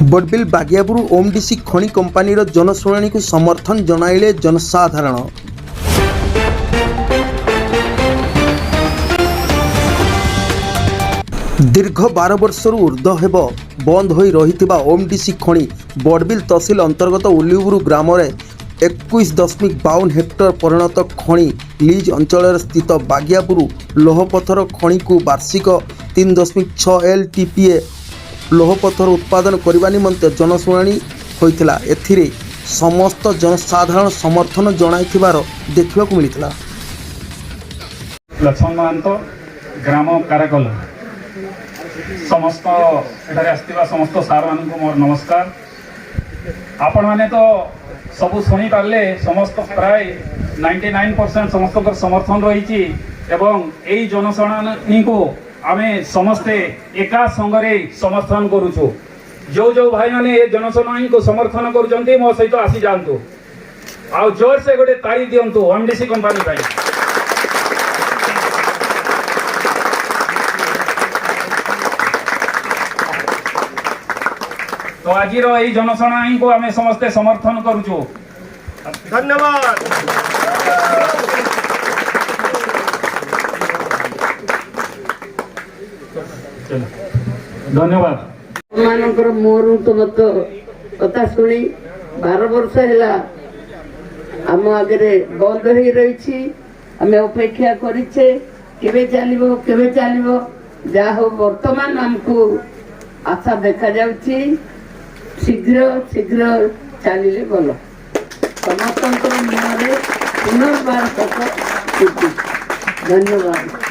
बड़बिल बागियापुर ओमडीसी खनि कंपानी जनशुणाणी को समर्थन जनाइले जनसाधारण। दीर्घ 12 वर्ष ऊर्ध हेब बंद हो रही ओमडीसी खनि बड़बिल तहसिल अंतर्गत उलिबुरु ग्राम 21.52 हेक्टर परिणत खनि लीज अंचल स्थित बागियापुर लोहपथर खनि को वार्षिक 3.6 LTPA लोहपथर उत्पादन करने निमंते जनशुणाणी होइतिला। एथिरे समस्त जनसाधारण समर्थन जनाइथिबार देखा मिलता। लक्ष्मण महंतो ग्राम काराकल समस्त एठारे आसथिबा समस्त सार मान को मोर नमस्कार। आपण माने तो सब शुणी पारे समस्त प्राय 99% समस्त समर्थन रही एवं यही जनशुणाणी को आमे समस्ते एका संगरे समर्थन करुचु। जो जो भाई माने ये जनशुणाणी को समर्थन करुचंती मो सहित आसी जानतु आ जोर से गोटे ताली दियंतु ओमडीसी कंपनी भाई। तो आज यही जनशुणाणी को आमे समस्ते समर्थन करुचु। धन्यवाद। धन्यवाद। मानकर मोर मत कथा शुणी 12 वर्ष है आम आगे बंद हो रही आम अपेक्षा करे केवे चलो जा हो वर्तमान आमको आशा देखा जाउची शीघ्र शीघ्र चलिले भल समस्त मुहरे पुनर्बार धन्यवाद।